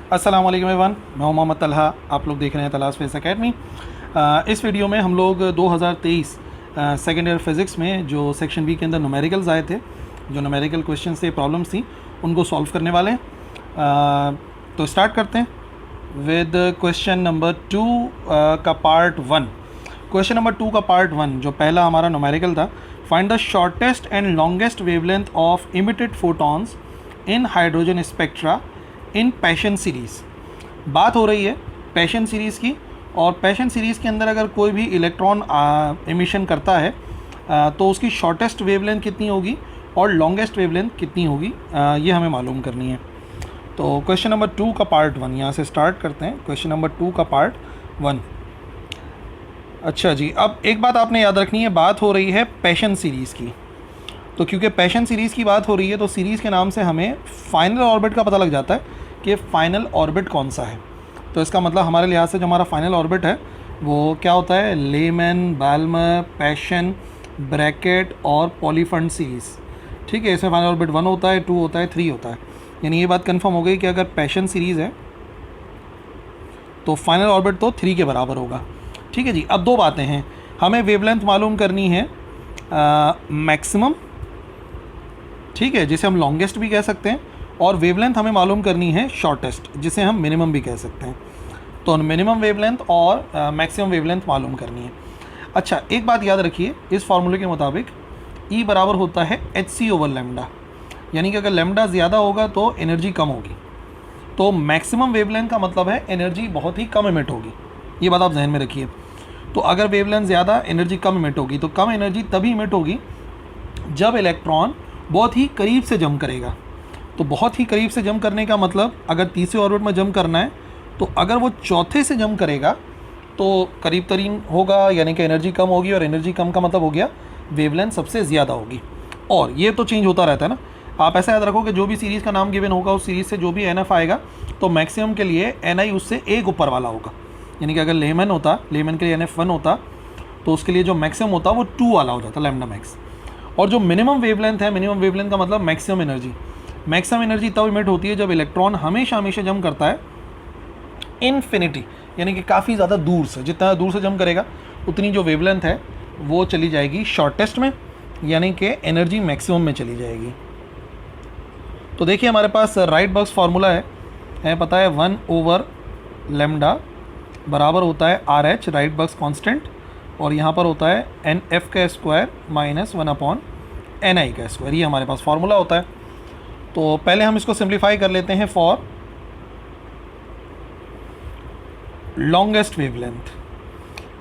अस्सलाम वालेकुम एवरीवन, मैं हूं मोहम्मद तलहा। आप लोग देख रहे हैं तलहा स्पेस एकेडमी। इस वीडियो में हम लोग 2023 सेकेंड ईयर फिज़िक्स में जो सेक्शन बी के अंदर न्यूमेरिकल्स आए थे, जो न्यूमेरिकल क्वेश्चन से प्रॉब्लम्स थी, उनको सॉल्व करने वाले हैं। तो स्टार्ट करते हैं विद क्वेश्चन नंबर 2 का पार्ट 1। क्वेश्चन नंबर 2 का पार्ट 1 जो पहला हमारा न्यूमेरिकल था, find the shortest and longest wavelength of emitted photons in hydrogen spectra in passion series. बात हो रही है पैशन सीरीज़ की, और पैशन सीरीज़ के अंदर अगर कोई भी इलेक्ट्रॉन एमिशन करता है तो उसकी शॉर्टेस्ट वेवलेंथ कितनी होगी और लॉन्गेस्ट वेवलेंथ कितनी होगी, ये हमें मालूम करनी है। तो क्वेश्चन नंबर 2 का पार्ट 1 यहाँ से स्टार्ट करते हैं। क्वेश्चन नंबर 2 का पार्ट 1। अच्छा जी, अब एक बात आपने याद रखनी है, बात हो रही है पैशन सीरीज़ की। तो क्योंकि पैशन सीरीज़ की बात हो रही है तो सीरीज़ के नाम से हमें फाइनल ऑर्बिट का पता लग जाता है कि फ़ाइनल ऑर्बिट कौन सा है। तो इसका मतलब हमारे लिहाज से जो हमारा फाइनल ऑर्बिट है वो क्या होता है, लेमन, बाल्मर, पैशन, ब्रैकेट और पॉलीफंड सीरीज़। ठीक है, इसमें फाइनल ऑर्बिट 1 होता है, 2 होता है, 3 होता है। यानी ये बात कंफर्म हो गई कि अगर पैशन सीरीज़ है तो फाइनल ऑर्बिट तो 3 के बराबर होगा। ठीक है जी, अब दो बातें हैं, हमें वेवलेंथ मालूम करनी है मैक्सिमम, ठीक है, जिसे हम लॉन्गेस्ट भी कह सकते हैं, और वेवलेंथ हमें मालूम करनी है शॉर्टेस्ट, जिसे हम मिनिमम भी कह सकते हैं। तो मिनिमम वेवलेंथ और मैक्सिमम वेवलेंथ मालूम करनी है। अच्छा, एक बात याद रखिए, इस फार्मूले के मुताबिक E बराबर होता है hc/λ, यानी कि अगर लैम्डा ज़्यादा होगा तो एनर्जी कम होगी। तो मैक्सिमम वेवलेंथ का मतलब है एनर्जी बहुत ही कम इमिट होगी, ये बात आप जहन में रखिए। तो अगर वेवलेंथ ज़्यादा, एनर्जी कम इमिट होगी। तो कम एनर्जी तभी इमिट होगी जब इलेक्ट्रॉन बहुत ही करीब से जंप करेगा। तो बहुत ही करीब से जंप करने का मतलब, अगर तीसरे ऑर्बिट में जंप करना है तो अगर वो चौथे से जंप करेगा तो करीब तरीन होगा, यानी कि एनर्जी कम होगी, और एनर्जी कम का मतलब हो गया वेवलेंथ सबसे ज़्यादा होगी। और ये तो चेंज होता रहता है ना, आप ऐसा याद रखो कि जो भी सीरीज़ का नाम गिवन होगा उस सीरीज़ से जो भी NF आएगा तो मैक्सिमम के लिए Ni उससे एक ऊपर वाला होगा। यानी कि अगर लेमन होता, लेमन के लिए NF 1 होता तो उसके लिए जो मैक्सिमम होता वो 2 वाला हो जाता, लैम्डा मैक्स। और जो मिनिमम वेवलेंथ है, मिनिमम वेवलेंथ का मतलब मैक्सिमम एनर्जी। मैक्सिमम एनर्जी तब इमिट होती है जब इलेक्ट्रॉन हमेशा हमेशा जंप करता है इन्फिनिटी, यानी कि काफ़ी ज़्यादा दूर से। जितना दूर से जंप करेगा उतनी जो वेवलेंथ है वो चली जाएगी शॉर्टेस्ट में, यानी कि एनर्जी मैक्सिमम में चली जाएगी। तो देखिए हमारे पास राइट बर्ग्स फार्मूला है पता है, 1/λ बराबर होता है RH, राइट बर्ग्स कांस्टेंट, और यहाँ पर होता है NF का स्क्वायर माइनस 1/Ni का स्क्वायर। ये हमारे पास फार्मूला होता है। तो पहले हम इसको सिंप्लीफाई कर लेते हैं फॉर लॉन्गेस्ट वेवलेंथ।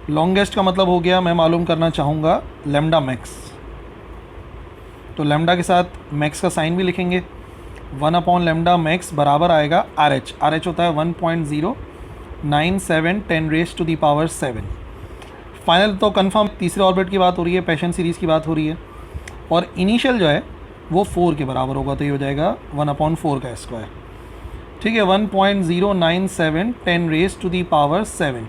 लॉन्गेस्ट का मतलब हो गया, मैं मालूम करना चाहूँगा लैम्डा मैक्स। तो लैम्डा के साथ मैक्स का साइन भी लिखेंगे। 1/λ मैक्स बराबर आएगा RH। RH होता है 1.097 10⁻⁷। फाइनल तो कंफर्म तीसरे ऑर्बिट की बात हो रही है, पैशन सीरीज़ की बात हो रही है, और इनिशियल जो है वो 4 के बराबर होगा। तो ये हो जाएगा 1/4 का स्क्वायर। ठीक है, 1.097 10⁻⁷,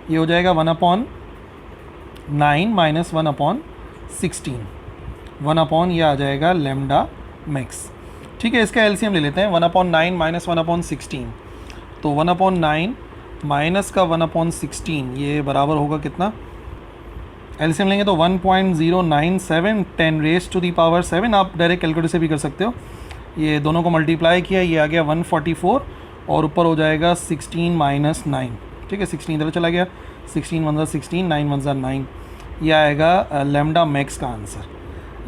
ये हो जाएगा 1/9 माइनस 1/16, 1/ ये आ जाएगा लैम्डा मैक्स। ठीक है, इसका एलसीएम ले लेते हैं, 1/9 माइनस 1/16। तो 1/9 माइनस का 1/16 ये बराबर होगा कितना, एलसीएम लेंगे तो 1.097 10⁻⁷। आप डायरेक्ट कैलकुलेटर से भी कर सकते हो। ये दोनों को मल्टीप्लाई किया, ये आ गया 144, और ऊपर हो जाएगा 16 माइनस 9। ठीक है, 16 इधर चला गया, 16 1 16, 9 1 9, ये आएगा लैम्डा मैक्स का आंसर।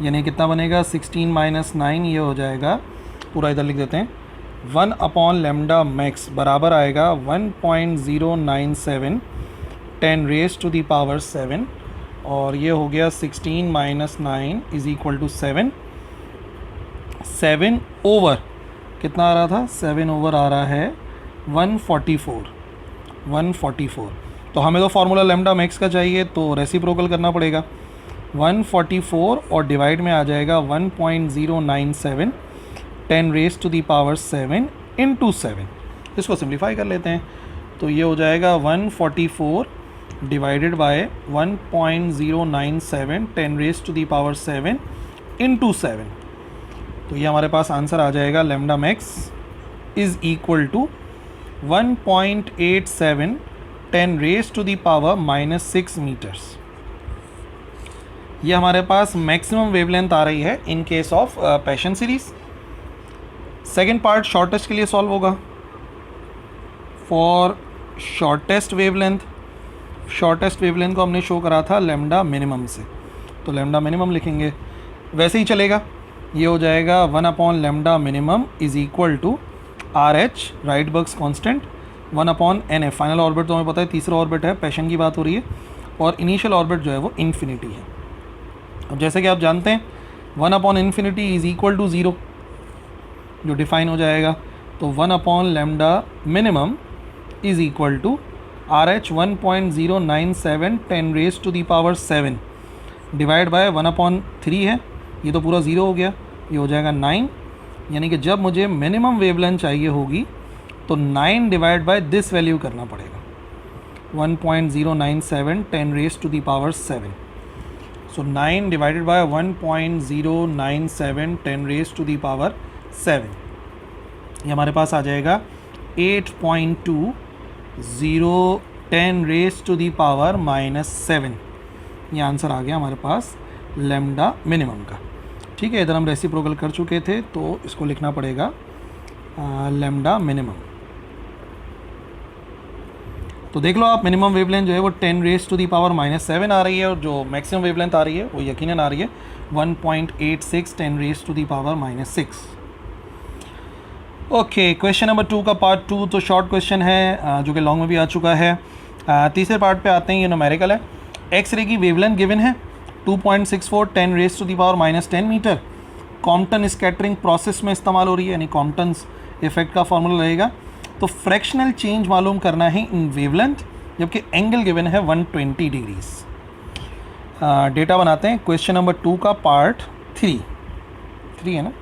यानी कितना बनेगा, 16 माइनस 9, ये हो जाएगा, पूरा इधर लिख देते हैं, 1/λ मैक्स बराबर आएगा 1.097 10⁻⁷, और ये हो गया 16 minus 9 is equal to 7। 7 over कितना आ रहा था, 7 ओवर आ रहा है 144। तो हमें तो फार्मूला लैम्डा मैक्स का चाहिए, तो रेसिप्रोकल करना पड़ेगा। 144 और डिवाइड में आ जाएगा 1.097 10⁻⁷ इंटू 7। इसको सिंप्लीफाई कर लेते हैं, तो ये हो जाएगा 144 डिवाइडेड बाय 1.097 10⁻⁷ इंटू 7। तो ये हमारे पास आंसर आ जाएगा lambda max is equal to 1.87 10 raise to the power -6 meters. ये हमारे पास मैक्सिमम वेवलेंथ आ रही है in case of Paschen series. Second part shortest के लिए सॉल्व होगा। फॉर शॉर्टेस्ट वेवलेंथ को हमने शो करा था लैम्डा मिनिमम से, तो लैम्डा मिनिमम लिखेंगे, वैसे ही चलेगा। ये हो जाएगा 1 lambda minimum is equal to RH Rydberg's constant 1 NF। Final orbit तो हमें पता है तीसरा ऑर्बिट है, पैशन की बात हो रही है, और इनिशियल ऑर्बिट जो है वो इन्फिनिटी है। अब जैसे कि आप जानते हैं 1/∞ इज इक्वल टू 0 जो डिफाइन हो जाएगा, तो 1 lambda minimum is equal to RH 1.097 10 raise to the power 7 divide by 1/3 है, ये तो पूरा 0 हो गया, ये हो जाएगा 9। यानी कि जब मुझे मिनिमम वेवलेंथ चाहिए होगी तो 9 डिवाइड बाय दिस वैल्यू करना पड़ेगा, 1.097 10 raise to the power 7। So 9 divided by 1.097 10 raised to the power 7, ये हमारे पास आ जाएगा 8.20 10 raised to the power -7। ये आंसर आ गया हमारे पास लैम्डा मिनिमम का। ठीक है, इधर हम रेसिप्रोकल कर चुके थे तो इसको लिखना पड़ेगा लैम्डा मिनिमम। तो देख लो आप, मिनिमम वेवलेंथ जो है वो 10 रेज टू दी पावर -7 आ रही है, और जो मैक्सिमम वेवलेंथ आ रही है वो यकीनन आ रही है 1.86 10 raise to the power -6। Okay, question number 2 का पार्ट 2 तो शॉर्ट क्वेश्चन है जो कि लॉन्ग में भी आ चुका है। तीसरे पार्ट पे आते हैं, ये न्यूमेरिकल है। एक्स रे की वेवलेंथ गिवन है 2.64 10 raise to the power -10 meter. Compton scattering process में इस्तेमाल हो रही है, यानी कॉम्पटन इफेक्ट का फॉर्मूला रहेगा। तो फ्रैक्शनल चेंज मालूम करना है इन वेवलेंथ, जबकि एंगल गिवन है 120 डिग्रीज। डेटा बनाते हैं क्वेश्चन नंबर 2 का पार्ट 3 है ना,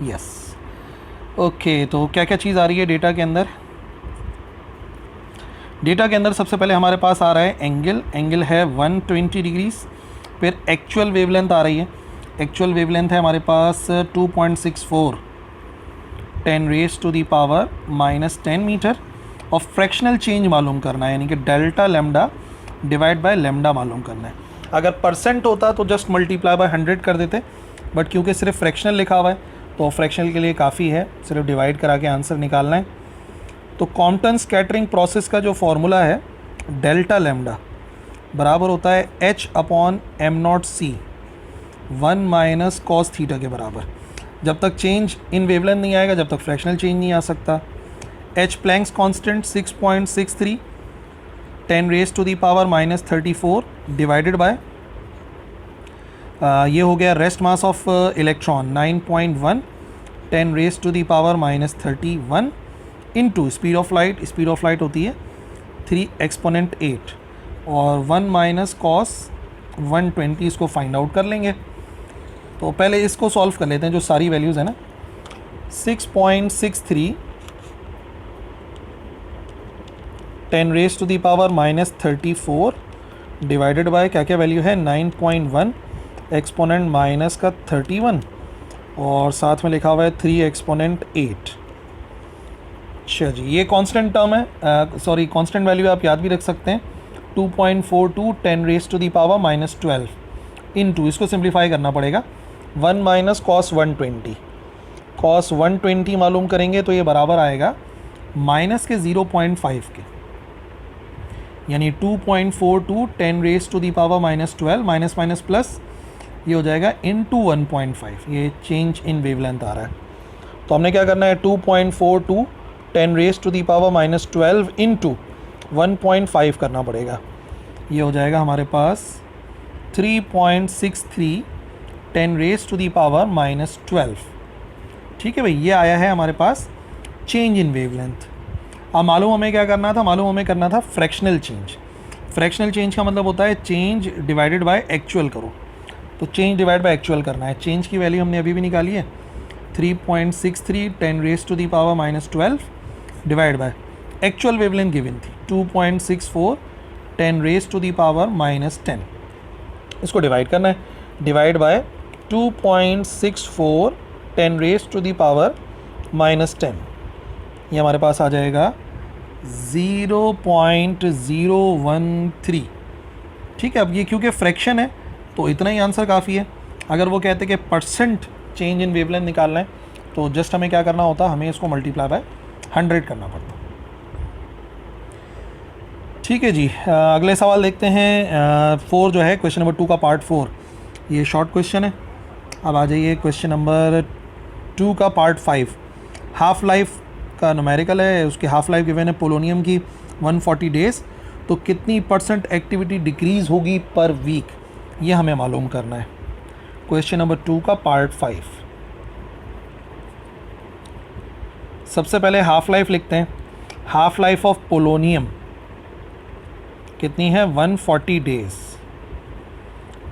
यस। ओके, तो क्या क्या चीज़ आ रही है डेटा के अंदर? डेटा के अंदर सबसे पहले हमारे पास आ रहा है एंगल है 120 डिग्रीज। फिर एक्चुअल वेवलेंथ आ रही है, एक्चुअल वेवलेंथ है हमारे पास 2.64 10 raise to the power -10 meter. और फ्रैक्शनल चेंज मालूम करना है, यानी कि delta lambda divide by lambda मालूम करना है। अगर परसेंट होता तो जस्ट मल्टीप्लाई बाय 100 कर देते, बट क्योंकि सिर्फ फ्रैक्शनल लिखा हुआ है तो फ्रैक्शनल के लिए काफ़ी है, सिर्फ डिवाइड करा के आंसर निकालना है। तो कॉम्पटन स्कैटरिंग प्रोसेस का जो फॉर्मूला है डेल्टा लैम्डा बराबर होता है H/m0c 1 - cos थीटा के बराबर। जब तक चेंज इन वेवलेंथ नहीं आएगा, जब तक फ्रैक्शनल चेंज नहीं आ सकता। H Planck's constant 6.63 10 raise to the power -34 divided by ये हो गया rest mass of electron 9.1 10 raise to the power -31 into speed of light होती है 3 एक्सपोनेंट 8 और 1 - cos 120, इसको फाइंड आउट कर लेंगे। तो पहले इसको सॉल्व कर लेते हैं, जो सारी वैल्यूज़ है ना। 6.63 10 raise to the power -34 divided by क्या क्या वैल्यू है 9.1 एक्सपोनेंट माइनस का 31 और साथ में लिखा हुआ है 3 एक्सपोनेंट 8। अच्छा जी, ये कांस्टेंट टर्म है, कांस्टेंट वैल्यू आप याद भी रख सकते हैं। 2.42 10 raise to the power -12 into, इसको सिंप्लीफाई करना पड़ेगा 1 - cos 120। cos 120 मालूम करेंगे तो ये बराबर आएगा माइनस के 0.5 के, यानी 2.42 10 raise to the power -12 minus minus plus, ये हो जाएगा इनटू 1.5। ये चेंज इन वेवलेंथ आ रहा है, तो हमने क्या करना है 2.42 10 raise to the power -12 into 1.5 करना पड़ेगा। ये हो जाएगा हमारे पास 3.63 10 रेज टू दी पावर -12। ठीक है भाई, ये आया है हमारे पास चेंज इन वेवलेंथ। अब मालूम हमें क्या करना था, मालूम हमें करना था फ्रैक्शनल चेंज। फ्रैक्शनल चेंज का मतलब होता है चेंज डिवाइडेड बाय एक्चुअल करो, तो चेंज डिवाइड बाय एक्चुअल करना है। चेंज की वैल्यू हमने अभी भी निकाली है 3.63 10 raise to the power -12 divide by actual wavelength given थी 2.64 10 रेज टू दी पावर -10। इसको डिवाइड करना है, divide by 2.64 10 raise to the power -10। ये हमारे पास आ जाएगा 0.013। ठीक है, अब ये क्योंकि फ्रैक्शन है तो इतना ही आंसर काफ़ी है। अगर वो कहते कि परसेंट चेंज इन वेवलेंथ निकालना है तो जस्ट हमें क्या करना होता, हमें इसको मल्टीप्लाई बाय 100 करना पड़ता। ठीक है जी, अगले सवाल देखते हैं। 4 जो है क्वेश्चन नंबर 2 का पार्ट 4, ये शॉर्ट क्वेश्चन है। अब आ जाइए क्वेश्चन नंबर 2 का पार्ट 5। हाफ लाइफ का न्यूमेरिकल है, उसकी हाफ लाइफ गिवन है पोलोनियम की 140 डेज़, तो कितनी परसेंट एक्टिविटी डिक्रीज़ होगी पर वीक, ये हमें मालूम करना है। क्वेश्चन नंबर 2 का पार्ट 5। सबसे पहले हाफ लाइफ लिखते हैं। हाफ लाइफ ऑफ पोलोनियम कितनी है, 140 डेज़।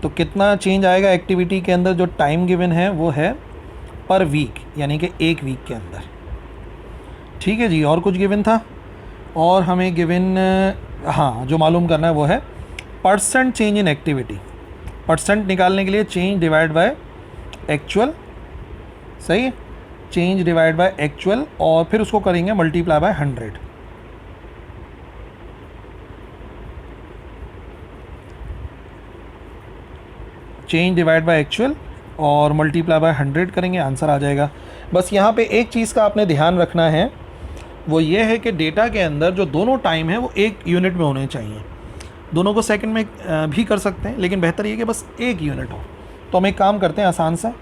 तो कितना चेंज आएगा एक्टिविटी के अंदर, जो टाइम गिवन है वो है पर वीक, यानी कि एक वीक के अंदर। ठीक है जी, और कुछ गिवन था, और हमें गिवन हाँ जो मालूम करना है वो है percent change in activity. Percent निकालने के लिए चेंज डिवाइड बाय एक्चुअल, सही है, चेंज डिवाइड बाय एक्चुअल, और फिर उसको करेंगे multiply bye 100। Change divide by actual और मल्टीप्लाई बाय 100 करेंगे, आंसर आ जाएगा। बस यहाँ पे एक चीज़ का आपने ध्यान रखना है, वो ये है कि डेटा के अंदर जो दोनों टाइम है वो एक यूनिट में होने चाहिए। दोनों को सेकंड में भी कर सकते हैं, लेकिन बेहतर ये कि बस एक यूनिट हो। तो हम एक काम करते हैं आसान सा,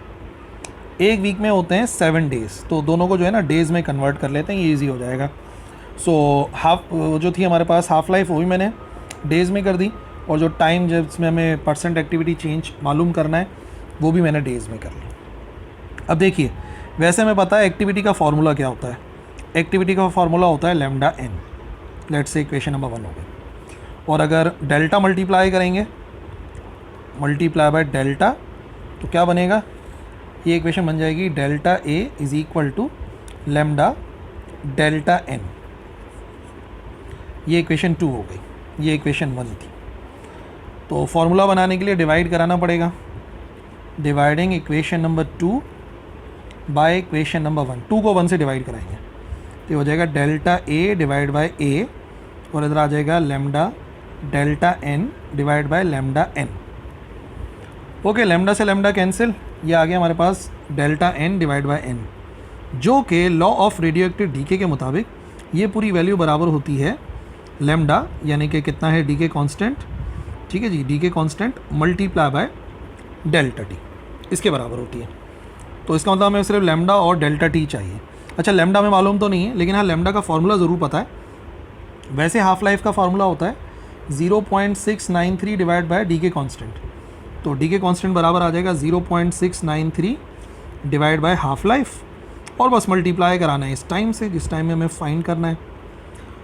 एक वीक में होते हैं 7 डेज़, तो दोनों को जो है ना डेज़ में कन्वर्ट कर लेते हैं, ये ईजी हो जाएगा। सो हाफ जो थी हमारे पास हाफ लाइफ, वो भी मैंने डेज़ में कर दी, और जो टाइम जिसमें हमें परसेंट एक्टिविटी चेंज मालूम करना है वो भी मैंने डेज़ में कर लिया। अब देखिए, वैसे हमें पता है एक्टिविटी का फार्मूला क्या होता है। एक्टिविटी का फार्मूला होता है lambda N. Let's say equation number 1 हो गई, और अगर डेल्टा मल्टीप्लाई करेंगे, मल्टीप्लाई बाय डेल्टा, तो क्या बनेगा, ये इक्वेशन बन जाएगी delta A is equal to lambda delta N. ये इक्वेशन 2 हो गई, ये इक्वेशन 1 थी। तो फार्मूला बनाने के लिए डिवाइड कराना पड़ेगा। Dividing equation number 2 by equation number 1, 2 को 1 से डिवाइड कराएंगे तो हो जाएगा delta A divide by A, और इधर आ जाएगा lambda delta N divide by lambda N. Okay, lambda से लैम्डा कैंसिल, ये आ गया हमारे पास delta N divide by N, जो कि लॉ ऑफ रेडियोएक्टिव डीके के मुताबिक ये पूरी वैल्यू बराबर होती है लैम्डा, यानी कि कितना है डीके कांस्टेंट, ठीक है जी, decay constant multiply by delta T, इसके बराबर होती है। तो इसका मतलब हमें सिर्फ लैम्डा और डेल्टा टी चाहिए। अच्छा, लैम्डा में मालूम तो नहीं है, लेकिन हाँ लैम्डा का फार्मूला ज़रूर पता है। वैसे हाफ लाइफ का फार्मूला होता है 0.693 डिवाइड बाय डी के कॉन्स्टेंट, तो डी के कॉन्स्टेंट बराबर आ जाएगा 0.693 डिवाइड बाय हाफ लाइफ, और बस मल्टीप्लाई कराना है इस टाइम से जिस टाइम में हमें फाइंड करना है।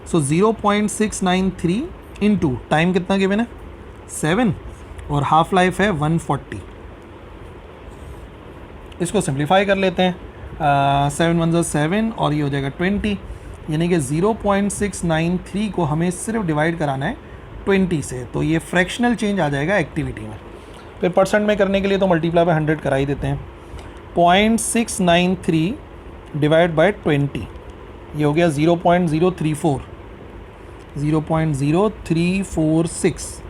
सो 0.693 इंटू टाइम कितना गिवन है 7, और हाफ लाइफ है 140। इसको सिंप्लीफाई कर लेते हैं, 7 1 ज़ा 7, और ये हो जाएगा 20, यानी कि 0.693 को हमें सिर्फ डिवाइड कराना है 20 से, तो ये फ्रैक्शनल चेंज आ जाएगा एक्टिविटी में। फिर परसेंट में करने के लिए तो मल्टीप्लाई बाय 100 करा ही देते हैं। 0.693 डिवाइड बाय 20, ये हो गया 0.034, 0.0346,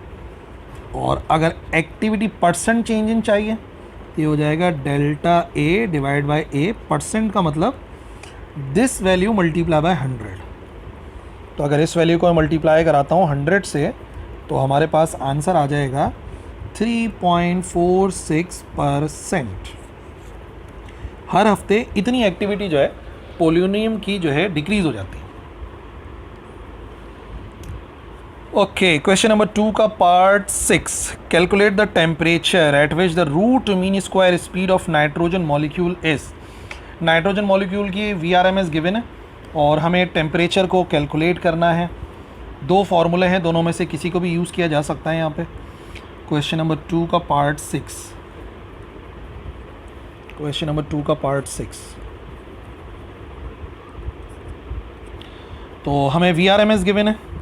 और अगर एक्टिविटी परसेंट चेंज इन चाहिए तो ये हो जाएगा delta A divide by A. Percent का मतलब दिस वैल्यू मल्टीप्लाई बाय 100। तो अगर इस वैल्यू को मैं मल्टीप्लाई कराता हूँ 100 से, तो हमारे पास आंसर आ जाएगा 3.46%। हर हफ्ते इतनी एक्टिविटी जो है पोलोनियम की जो है डिक्रीज़ हो जाती है। ओके, क्वेश्चन नंबर 2 का part 6, calculate the temperature at which the root mean square speed of nitrogen molecule is. Nitrogen molecule की VRMS गिवन है और हमें टेम्परेचर को कैलकुलेट करना है। 2 फार्मूले हैं, दोनों में से किसी को भी यूज़ किया जा सकता है यहाँ पे। क्वेश्चन नंबर 2 का पार्ट 6, क्वेश्चन नंबर 2 का पार्ट 6, तो हमें VRMS गिवन है,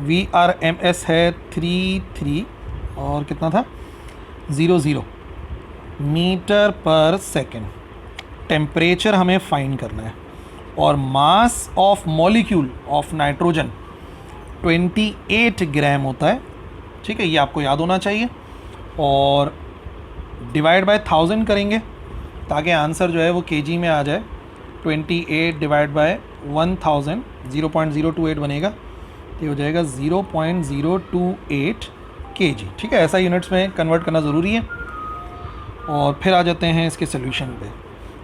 VRMS है 33 और कितना था 00 मीटर पर सेकेंड। टेम्परेचर हमें फाइंड करना है, और mass of molecule of nitrogen 28 ग्राम होता है। ठीक है, ये आपको याद होना चाहिए। और डिवाइड बाय 1000 करेंगे ताकि आंसर जो है वो केजी में आ जाए। 28 डिवाइड बाय 1000 0.028 बनेगा, तो ये हो जाएगा 0.028 केजी। ठीक है, ऐसा यूनिट्स में कन्वर्ट करना ज़रूरी है। और फिर आ जाते हैं इसके सोल्यूशन पे।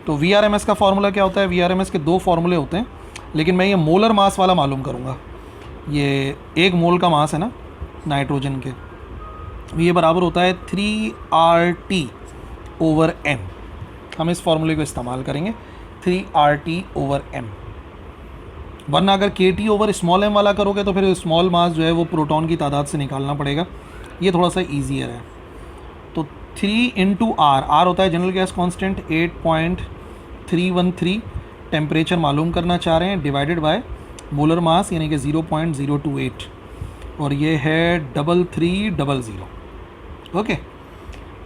तो VRMS का फार्मूला क्या होता है? VRMS के दो फार्मूले होते हैं, लेकिन मैं ये मोलर मास वाला मालूम करूँगा। ये 1 मोल का मास है ना नाइट्रोजन के, ये बराबर होता है 3RT/m। हम इस फार्मूले को इस्तेमाल करेंगे 3RT/m। वरना अगर KT/m वाला करोगे तो फिर स्मॉल मास जो है वो प्रोटॉन की तादाद से निकालना पड़ेगा। ये थोड़ा सा ईजियर है। तो 3 × R होता है जनरल गैस कांस्टेंट 8.313, टेम्परेचर मालूम करना चाह रहे हैं, डिवाइडेड बाय मोलर मास यानी कि 0.028, और ये है 3300। Okay,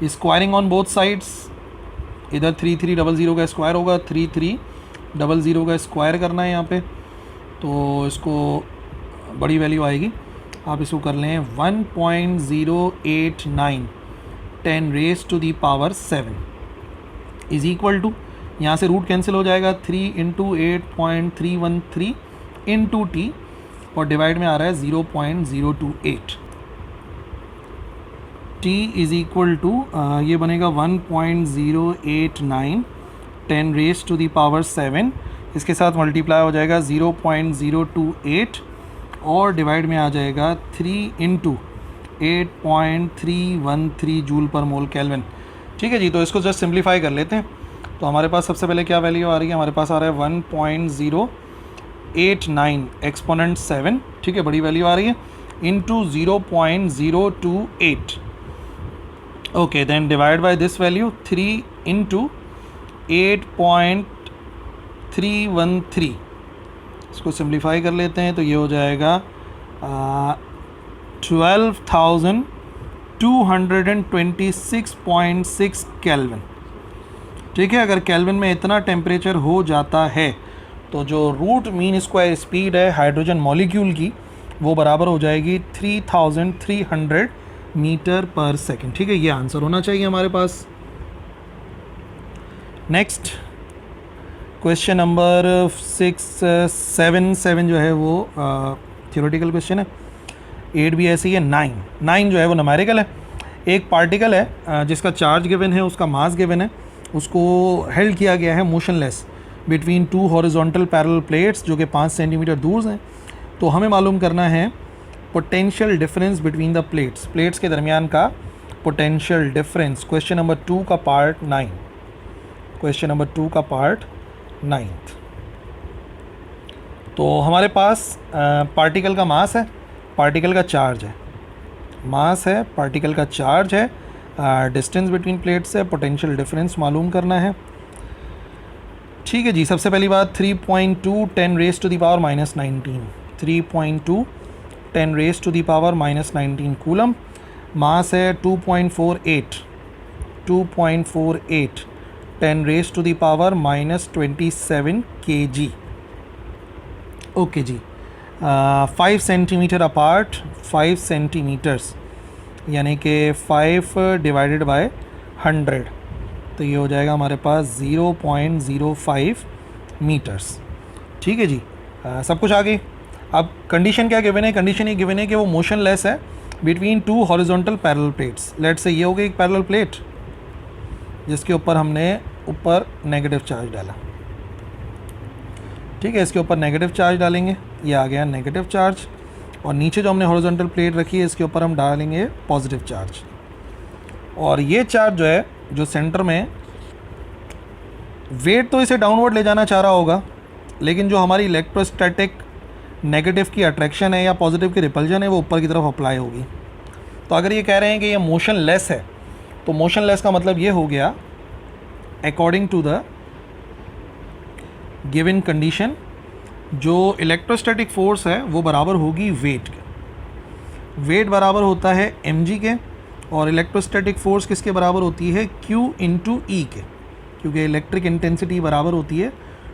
squaring on both sides, इधर 3300 का स्क्वायर होगा, 3300 का स्क्वायर करना है यहाँ पे, तो इसको बड़ी वैल्यू आएगी। आप इसको कर लें 1.089 10⁻⁷ इज़ इक्वल टू, यहाँ से रूट कैंसिल हो जाएगा, 3 × 8.313 × T, और डिवाइड में आ रहा है 0.028। T इज़ इक्वल टू ये बनेगा 1.089 10⁻⁷, इसके साथ मल्टीप्लाई हो जाएगा 0.028, और डिवाइड में आ जाएगा 3 × 8.313 जूल पर मोल केल्विन। ठीक है जी, तो इसको जस्ट सिंप्लीफाई कर लेते हैं। तो हमारे पास सबसे पहले क्या वैल्यू आ रही है? हमारे पास आ रहा है 1.089 एक्सपोनेंट 7, ठीक है, बड़ी वैल्यू आ रही है, into 0.028। Okay, then divide by this value 3 × 8.313, इसको सिंप्लीफाई कर लेते हैं तो ये हो जाएगा 12,226.6 केल्विन। ठीक है, अगर केल्विन में इतना टेम्परेचर हो जाता है तो जो रूट मीन स्क्वायर स्पीड है हाइड्रोजन मॉलिक्यूल की वो बराबर हो जाएगी 3300 मीटर पर सेकेंड। ठीक है, ये आंसर होना चाहिए हमारे पास। नेक्स्ट क्वेश्चन नंबर 677 जो है वो थ्योरेटिकल क्वेश्चन है। 8 भी ऐसे ही है। 9 जो है वो न्यूमेरिकल है। एक पार्टिकल है जिसका चार्ज गिवन है, उसका मास गिवन है, उसको हेल्ड किया गया है motionless between 2 horizontal parallel plates जो कि 5 सेंटीमीटर दूर हैं। तो हमें मालूम करना है potential difference between the plates के दरमियान का पोटेंशियल डिफरेंस। क्वेश्चन नंबर 2 का पार्ट 9, क्वेश्चन नंबर 2 का पार्ट 9। तो हमारे पास पार्टिकल का मास है, पार्टिकल का चार्ज है, मास है, पार्टिकल का चार्ज है, डिस्टेंस बिटवीन प्लेट्स है, पोटेंशियल डिफरेंस मालूम करना है। ठीक है जी, सबसे पहली बात 3.2 10⁻⁻19, 3.2 10⁻⁻19 कूलम। मास है 2.48 10⁻⁻27 kg। ओके जी, 5 सेंटीमीटर अपार्ट, 5 सेंटीमीटर्स यानी कि 5 डिवाइडेड बाय 100, तो ये हो जाएगा हमारे पास 0.05 मीटर्स। ठीक है जी, सब कुछ आ गई। अब कंडीशन क्या गिवन है? कंडीशन ये गिवन है कि वो मोशनलेस है between 2 horizontal parallel plates. Let say ये हो गई एक पैरेलल प्लेट जिसके ऊपर हमने ऊपर नेगेटिव चार्ज डाला। ठीक है, इसके ऊपर नेगेटिव चार्ज डालेंगे, ये आ गया नेगेटिव चार्ज, और नीचे जो हमने हॉरिजॉन्टल प्लेट रखी है इसके ऊपर हम डालेंगे पॉजिटिव चार्ज। और ये चार्ज जो है, जो सेंटर में वेट तो इसे डाउनवर्ड ले जाना चाह रहा होगा, लेकिन जो हमारी इलेक्ट्रोस्टैटिक नेगेटिव की अट्रैक्शन है या पॉजिटिव की रिपल्जन है वो ऊपर की तरफ अप्लाई होगी। तो अगर ये कह रहे हैं कि ये मोशनलेस है, तो मोशनलेस का मतलब ये हो गया according to the given condition, जो इलेक्ट्रोस्टैटिक फोर्स है वो बराबर होगी वेट के। वेट बराबर होता है mg के, और इलेक्ट्रोस्टैटिक फोर्स किसके बराबर होती है? Q × E के, क्योंकि इलेक्ट्रिक इंटेंसिटी बराबर होती है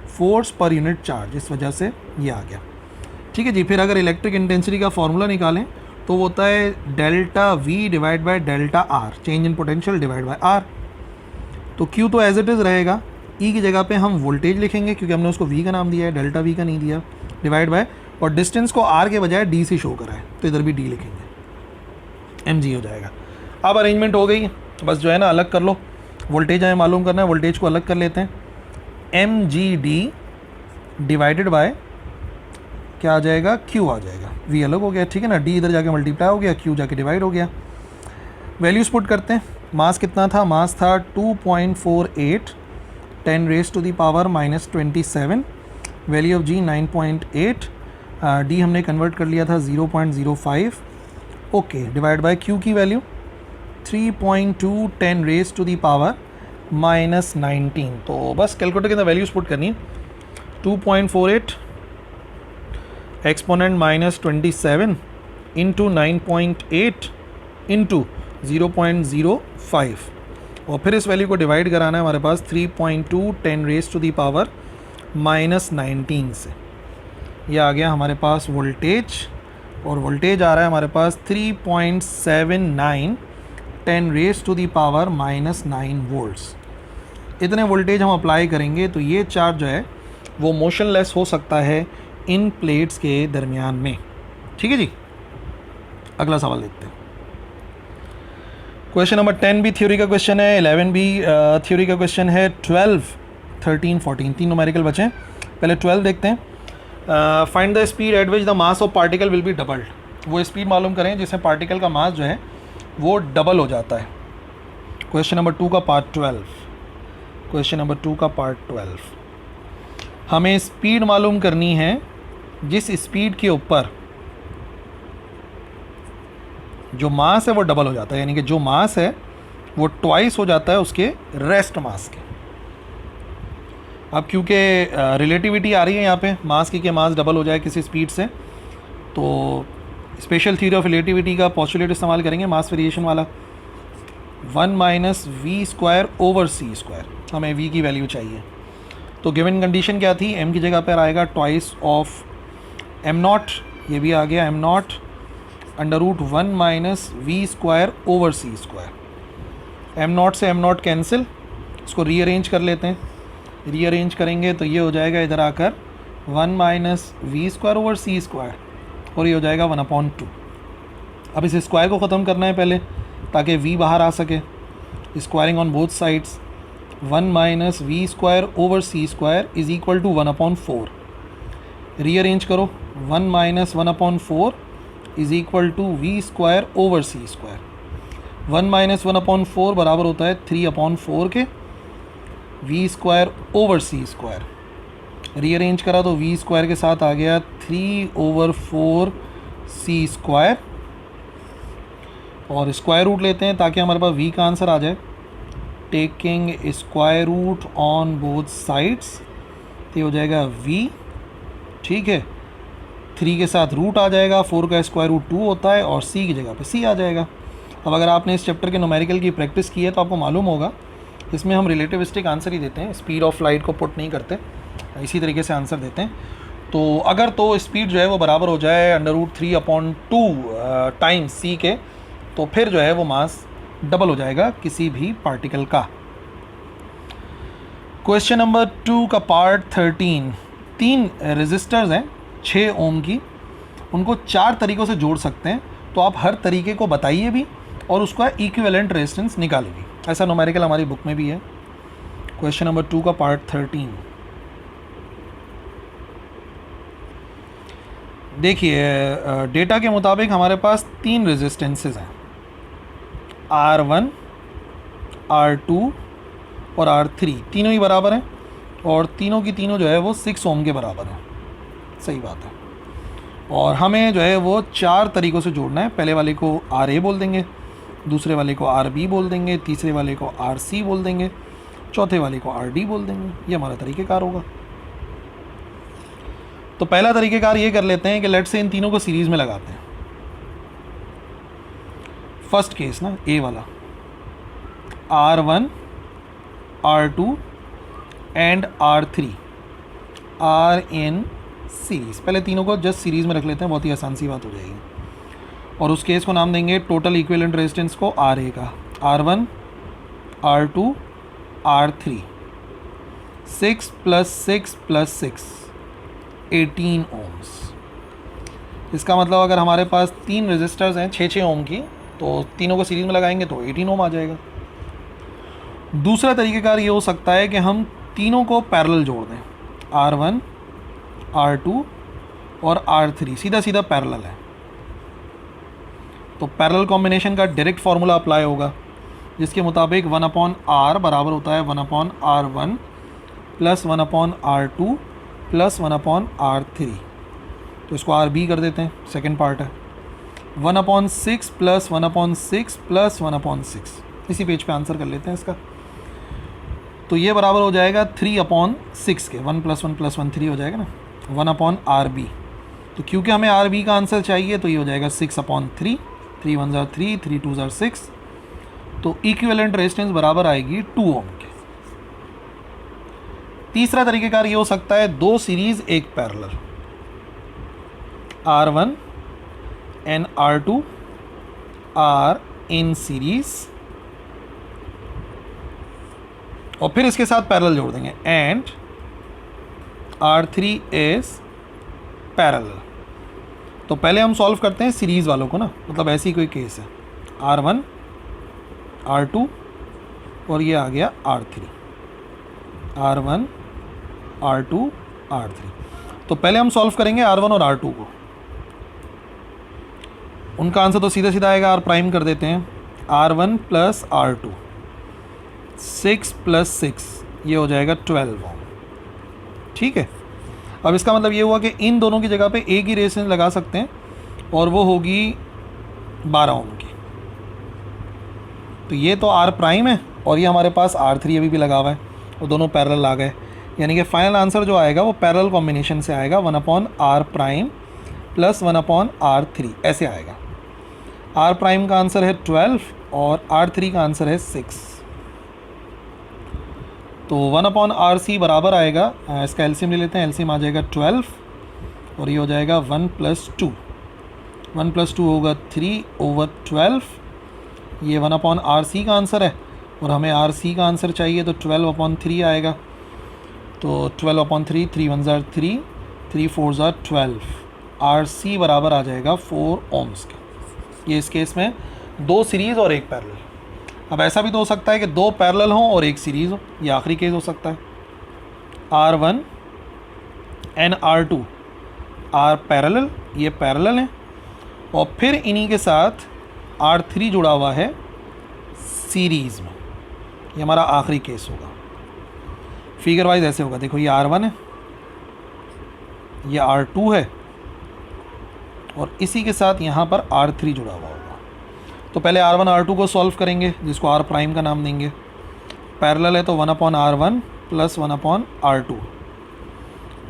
फोर्स पर यूनिट चार्ज, इस वजह से ये आ गया। ठीक है जी। फिर अगर इलेक्ट्रिक इंटेंसिटी का फॉर्मूला निकालें तो वो होता है delta V divide by delta R, change in potential divide by R. तो क्यू तो एज इट इज़ रहेगा, ई की जगह पे हम वोल्टेज लिखेंगे क्योंकि हमने उसको वी का नाम दिया है, डेल्टा वी का नहीं दिया, डिवाइड बाय, और डिस्टेंस को आर के बजाय डी से शो करा है तो इधर भी डी लिखेंगे, एम जी हो जाएगा। अब अरेंजमेंट हो गई, बस जो है ना अलग कर लो, वोल्टेज हमें मालूम करना है, वोल्टेज को अलग कर लेते हैं, M G D divided by क्या आ जाएगा, क्यू आ जाएगा, वी अलग हो गया, ठीक है ना, डी इधर जाके मल्टीप्लाई हो गया, क्यू जाके डिवाइड हो गया। वैल्यूज़ पुट करते हैं, मास कितना था, मास था 2.48 10 raise to the power -27, value of G 9.8, D हमने कन्वर्ट कर लिया था 0.05, ओके, डिवाइड बाय क्यू की value 3.2 10 raise to the power -19। तो बस कैलकुलेटर के अंदर वैल्यूज़ पुट करनी है, 2.48 एक्सपोनेंट -27 इंटू 9.8 इंटू 0.05, और फिर इस वैल्यू को डिवाइड कराना है हमारे पास 3.2 10 रेज टू दी पावर -19 से। यह आ गया हमारे पास वोल्टेज, और वोल्टेज आ रहा है हमारे पास 3.79 10 raise to the power -9 volts. इतने वोल्टेज हम अप्लाई करेंगे तो ये चार्ज जो है वो मोशनलेस हो सकता है इन प्लेट्स के दरमियान में। ठीक है जी। अगला सवाल देखते हैं। क्वेश्चन नंबर 10 भी थ्योरी का क्वेश्चन है, 11 भी थ्योरी का क्वेश्चन है, 12, 13, 14 तीन न्यूमेरिकल बचे हैं। पहले 12 देखते हैं। Find the speed at which the mass of particle will be doubled. वो स्पीड मालूम करें जिसमें पार्टिकल का मास जो है वो डबल हो जाता है। क्वेश्चन नंबर 2 का पार्ट 12, क्वेश्चन नंबर 2 का पार्ट 12, हमें स्पीड मालूम करनी है जिस स्पीड के ऊपर जो मास है वो डबल हो जाता है, यानी कि जो मास है वो ट्वाइस हो जाता है उसके रेस्ट मास के। अब क्योंकि रिलेटिविटी आ रही है यहाँ पे, मास की मास डबल हो जाए किसी स्पीड से, तो स्पेशल थ्योरी ऑफ रिलेटिविटी का पोस्टुलेट इस्तेमाल करेंगे, मास वेरिएशन वाला, 1 minus V square over C square. हमें वी की वैल्यू चाहिए, तो गिवन कंडीशन क्या थी, एम की जगह पर आएगा ट्वाइस ऑफ एम नॉट, ये भी आ गया M naught under root 1 minus V square over C square. M naught से एम नॉट कैंसिल, इसको रीअरेंज कर लेते हैं, रीअरेंज करेंगे तो ये हो जाएगा इधर आकर 1 minus V square over C square, और ये हो जाएगा 1/2। अब इस स्क्वायर को ख़त्म करना है पहले ताकि v बाहर आ सके, squaring on both sides, 1 minus V square over C square is equal to 1/4। Rearrange करो, 1 minus 1/4 is equal to V square over C square. 1 minus 1/4 बराबर होता है 3/4 के, V square over C square. Rearrange करा तो वी स्क्वायर के साथ आ गया 3/4 सी स्क्वायर, और स्क्वायर रूट लेते हैं ताकि हमारे पास वी का आंसर आ जाए, taking square root on both sides, तो हो जाएगा वी, ठीक है, 3 के साथ रूट आ जाएगा, 4 का स्क्वायर रूट 2 होता है, और c की जगह पे c आ जाएगा। अब अगर आपने इस चैप्टर के न्यूमेरिकल की प्रैक्टिस की है तो आपको मालूम होगा इसमें हम रिलेटिविस्टिक आंसर ही देते हैं, स्पीड ऑफ लाइट को पुट नहीं करते, इसी तरीके से आंसर देते हैं। तो अगर तो स्पीड जो है वो बराबर हो जाए अंडर रूट 3/2 टाइम्स c के, तो फिर जो है वो मास डबल हो जाएगा किसी भी पार्टिकल का। क्वेश्चन नंबर 2 का पार्ट 13, 3 रेजिस्टर्स हैं 6 ओम की, उनको 4 तरीक़ों से जोड़ सकते हैं, तो आप हर तरीके को बताइए भी और उसका इक्विवेलेंट रेजिस्टेंस निकालिए भी। ऐसा न्यूमेरिकल हमारी बुक में भी है। क्वेश्चन नंबर 2 का पार्ट 13, देखिए डेटा के मुताबिक हमारे पास 3 रेजिस्टेंसेस हैं, R1, R2 और R3, तीनों ही बराबर हैं, और तीनों की तीनों जो है वो 6 ओम के बराबर हैं। सही बात है। और हमें जो है वो 4 तरीक़ों से जोड़ना है। पहले वाले को RA बोल देंगे, दूसरे वाले को RB बोल देंगे, तीसरे वाले को RC बोल देंगे, चौथे वाले को RD बोल देंगे। ये हमारा तरीक़ेकार होगा। तो पहला तरीक़ेकार ये कर लेते हैं कि लेट से इन तीनों को सीरीज़ में लगाते हैं। फर्स्ट केस ना, ए वाला, R1, R2 and R3, are in series. पहले तीनों को जस्ट सीरीज़ में रख लेते हैं, बहुत ही आसान सी बात हो जाएगी। और उस केस को नाम देंगे टोटल इक्विवेलेंट रेजिस्टेंस को आर ए का, R1 R2 R3, 6 + 6 + 6 18 ओम्स। इसका मतलब अगर हमारे पास 3 रेजिस्टर्स हैं 6-6 ओम की, तो तीनों को सीरीज़ में लगाएंगे तो 18 ओम आ जाएगा। दूसरा तरीक़ेकार ये हो सकता है कि हम तीनों को पैरेलल जोड़ दें, R1 R2 और R3 सीधा सीधा पैरेलल है, तो पैरेलल कॉम्बिनेशन का डायरेक्ट फार्मूला अप्लाई होगा, जिसके मुताबिक 1/R बराबर होता है 1/R1 + 1/R2 + 1/R3। तो इसको RB कर देते हैं, सेकेंड पार्ट है 1/6 + 1/6 + 1/6। इसी पेज पे आंसर कर लेते हैं इसका। तो ये बराबर हो जाएगा 3/6 के, 1 + 1 + 1 3 हो जाएगा ना, 1/RB। तो क्योंकि हमें RB का आंसर चाहिए तो ये हो जाएगा 6/3, 3 1 ज़ा 3, 3 2 ज़ा 6। तो इक्विवेलेंट रेजिस्टेंस बराबर आएगी 2 ओम के। तीसरा तरीक़ेकार ये हो सकता है 2 series 1 parallel, R1 and R2 are in series, और फिर इसके साथ पैरेलल जोड़ देंगे एंड R3 इज पैरेलल। तो पहले हम सॉल्व करते हैं सीरीज़ वालों को ना, मतलब ऐसी कोई केस है R1 R2 और ये आ गया R3, R1 R2 R3। तो पहले हम सॉल्व करेंगे R1 और R2 को। उनका आंसर तो सीधा सीधा आएगा, R प्राइम कर देते हैं, R1 + R2, 6 + 6 ये हो जाएगा 12 ओम। ठीक है, अब इसका मतलब ये हुआ कि इन दोनों की जगह पे एक ही रेजिस्टेंस लगा सकते हैं और वो होगी 12 ओम की। तो ये तो R प्राइम है और ये हमारे पास R3 अभी भी लगा हुआ है, और दोनों पैरेलल आ गए, यानी कि फाइनल आंसर जो आएगा वो पैरेलल कॉम्बिनेशन से आएगा, 1/R प्राइम + 1/R3 ऐसे आएगा। R प्राइम का आंसर है 12 और R3 का आंसर है 6। तो 1/RC बराबर आएगा, इसका एलसीएम ले लेते हैं, एलसीएम आ जाएगा 12 और ये हो जाएगा 1 + 2, 1 + 2 होगा 3/12। ये 1/RC का आंसर है और हमें RC का आंसर चाहिए, तो 12/3 आएगा। तो 12/3, 3 1 ज़ा 3, 3 4 ज़ा 12, RC बराबर आ जाएगा 4 ओम्स का। ये इस केस में 2 सीरीज़ और 1 पैरेलल। अब ऐसा भी तो हो सकता है कि 2 पैरेलल हों और 1 सीरीज़ हो, ये आखिरी केस हो सकता है। R1 and R2 are parallel, ये पैरेलल हैं, और फिर इन्हीं के साथ R3 जुड़ा हुआ है सीरीज़ में। ये हमारा आखिरी केस होगा। फिगर वाइज ऐसे होगा, देखो ये R1 है, ये R2 है, और इसी के साथ यहाँ पर R3 जुड़ा हुआ होगा। तो पहले R1 R2 को सॉल्व करेंगे, जिसको R प्राइम का नाम देंगे। पैरेलल है तो 1/R1 + 1/R2,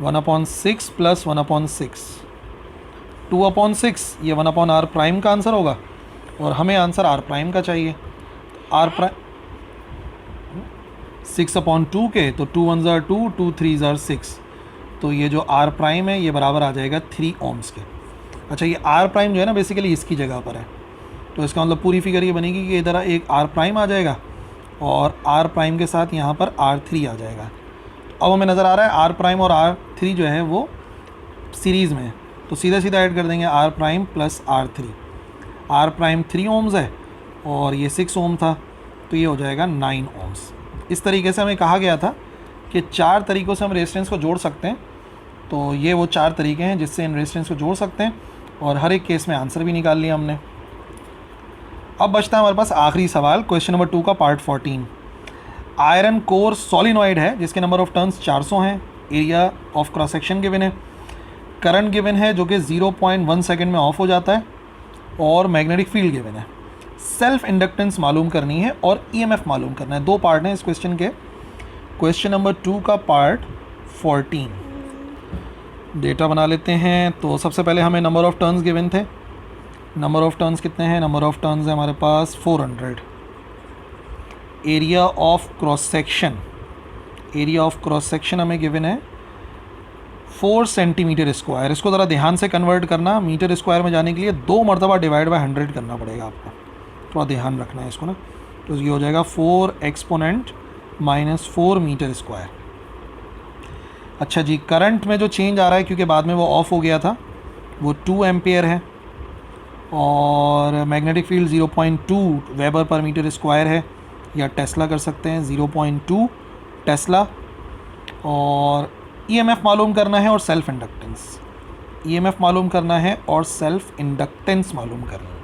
1/6 + 1/6, 2/6 ये 1/R प्राइम का आंसर होगा, और हमें आंसर R प्राइम का चाहिए। R प्राइम 6/2 के, तो 2 1 ज़ा 2, 2 3 ज़ा 6, तो ये जो R प्राइम है ये बराबर आ जाएगा 3 ओम्स के। अच्छा, ये R प्राइम जो है ना बेसिकली इसकी जगह पर है, तो इसका मतलब पूरी फिगर ये बनेगी कि इधर एक R प्राइम आ जाएगा और R प्राइम के साथ यहाँ पर R3 आ जाएगा। अब हमें नज़र आ रहा है R प्राइम और R3 जो है वो सीरीज़ में है, तो सीधा सीधा ऐड कर देंगे R prime + R3। R prime 3 ohms है और ये 6 ओम था, तो ये हो जाएगा 9 ओम्स। इस तरीके से हमें कहा गया था कि 4 तरीक़ों से हम रेजिस्टेंस को जोड़ सकते हैं, तो ये वो 4 तरीके हैं जिससे इन रेजिस्टेंस को जोड़ सकते हैं, और हर एक केस में आंसर भी निकाल लिया हमने। अब बचता है हमारे पास आखिरी सवाल, क्वेश्चन नंबर 2 का पार्ट 14। आयरन कोर सॉलिनॉइड है जिसके नंबर ऑफ टर्न्स 400 हैं, area of cross section given है, करंट गिवन है जो कि 0.1 सेकेंड में ऑफ हो जाता है, और मैग्नेटिक फील्ड गिवन है। सेल्फ इंडक्टेंस मालूम करनी है और ईएमएफ मालूम करना है। 2 पार्ट हैं इस क्वेश्चन के। क्वेश्चन नंबर 2 का पार्ट 14। डेटा बना लेते हैं। तो सबसे पहले हमें नंबर ऑफ़ टर्न्स गिवन थे। नंबर ऑफ़ टर्न्स कितने हैं? नंबर ऑफ़ टर्न्स है हमारे पास 400। Area of cross section, area of cross section हमें गिवन है 4 सेंटीमीटर स्क्वायर। इसको ज़रा ध्यान से कन्वर्ट करना, मीटर स्क्वायर में जाने के लिए 2 मरतबा डिवाइड बाय 100 करना पड़ेगा आपको, थोड़ा ध्यान रखना है इसको ना। तो ये हो जाएगा 4 एक्सपोनेंट माइनस 4 मीटर स्क्वायर। अच्छा जी, करंट में जो चेंज आ रहा है क्योंकि बाद में वो ऑफ हो गया था, वो 2 एम्पेयर है और magnetic field 0.2 weber per meter square है, या टेस्ला कर सकते हैं 0.2 टेस्ला। और ईएमएफ मालूम करना है और सेल्फ इंडक्टेंस, ईएमएफ मालूम करना है और सेल्फ इंडक्टेंस मालूम करना है।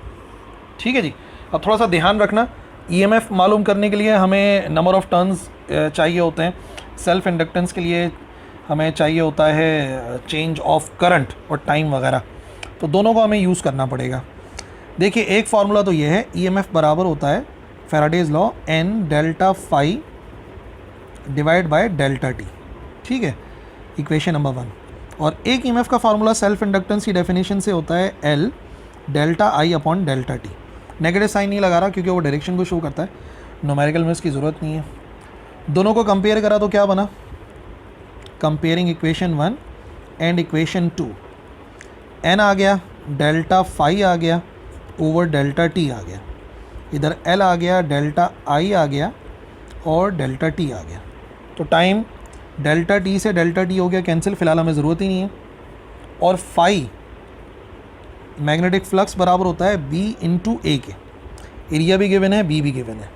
ठीक है जी। अब थोड़ा सा ध्यान रखना, ईएमएफ मालूम करने के लिए हमें नंबर ऑफ़ टर्न्स चाहिए होते हैं, सेल्फ इंडक्टेंस के लिए हमें चाहिए होता है चेंज ऑफ करंट और टाइम वगैरह, तो दोनों को हमें यूज़ करना पड़ेगा। देखिए एक फार्मूला तो ये है, ईएमएफ बराबर होता है Faraday's law n delta phi divide by delta T. ठीक है, इक्वेशन नंबर 1। और एक ईएमएफ का फार्मूला सेल्फ इंडक्टेंस की डेफिनेशन से होता है L delta I upon delta T. Negative sign नहीं लगा रहा क्योंकि वो डायरेक्शन को शो करता है, न्यूमेरिकल में इसकी ज़रूरत नहीं है। दोनों को कंपेयर करा तो क्या बना, comparing equation 1 and equation 2, n आ गया, डेल्टा फाई आ गया ओवर डेल्टा टी आ गया, इधर L आ गया, डेल्टा आई आ गया और डेल्टा टी आ गया। तो टाइम डेल्टा टी से डेल्टा टी हो गया कैंसिल, फ़िलहाल हमें ज़रूरत ही नहीं है। और फाई मैग्नेटिक फ्लक्स बराबर होता है B इंटू ए के, एरिया भी गिवन है, B भी गिवन है,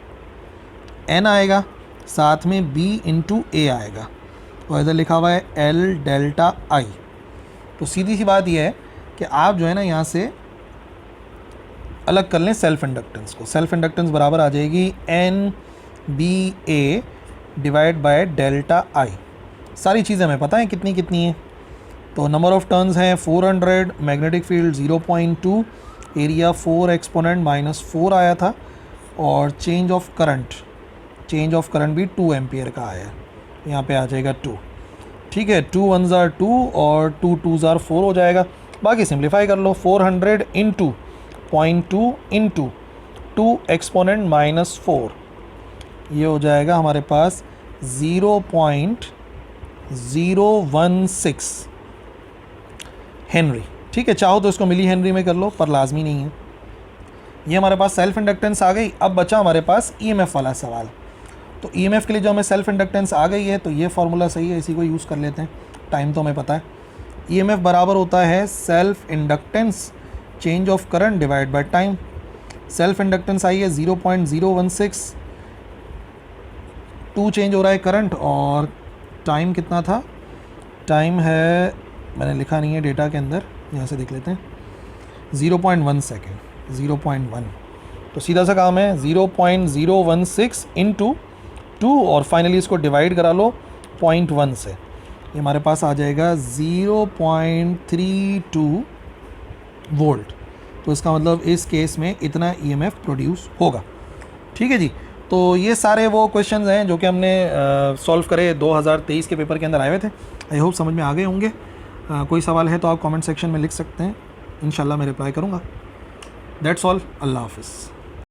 N आएगा साथ में B इंटू ए आएगा और इधर लिखा हुआ है L डेल्टा आई। तो सीधी सी बात यह है कि आप जो है ना यहाँ से अलग कर लें सेल्फ इंडक्टेंस को। सेल्फ इंडक्टेंस बराबर आ जाएगी N B A divide by delta I. सारी चीज़ें हमें पता है कितनी कितनी हैं। तो नंबर ऑफ़ टर्न्स हैं 400, magnetic field 0.2, area 4 exponent minus 4 आया था और चेंज ऑफ करंट भी 2 एम्पियर का आया है, यहाँ पे आ जाएगा 2। ठीक है, 2 1s are 2 और 2 2s are 4 हो जाएगा। बाकी सिंप्लीफाई कर लो, 400 इंटू 0.2 इंटू 2 एक्सपोनेंट माइनस 4, ये हो जाएगा हमारे पास 0.016 हेनरी। ठीक है, चाहो तो इसको मिली हेनरी में कर लो पर लाजमी नहीं है। ये हमारे पास सेल्फ इंडक्टेंस आ गई। अब बचा हमारे पास ईएमएफ वाला सवाल। तो ईएमएफ के लिए जो हमें सेल्फ इंडक्टेंस आ गई है तो ये फार्मूला सही है, इसी को यूज़ कर लेते हैं। टाइम तो हमें पता है, ईएमएफ बराबर होता है self inductance change of current divide by time. Self inductance आई है 0.016, 2 चेंज हो रहा है करंट और टाइम कितना था, टाइम है, मैंने लिखा नहीं है डेटा के अंदर, यहाँ से देख लेते हैं, 0.1 सेकेंड, 0.1। तो सीधा सा काम है 0.016 इंटू 2 और फाइनली इसको डिवाइड करा लो 0.1 से, ये हमारे पास आ जाएगा 0.32 वोल्ट। तो इसका मतलब इस केस में इतना ईएमएफ प्रोड्यूस होगा। ठीक है जी। तो ये सारे वो क्वेश्चंस हैं जो कि हमने सॉल्व करे 2023 के पेपर के अंदर आए हुए थे। आई होप समझ में आ गए होंगे। कोई सवाल है तो आप कमेंट सेक्शन में लिख सकते हैं, इंशाल्लाह मैं रिप्लाई करूँगा। दैट्स ऑल, अल्लाह हाफिज़।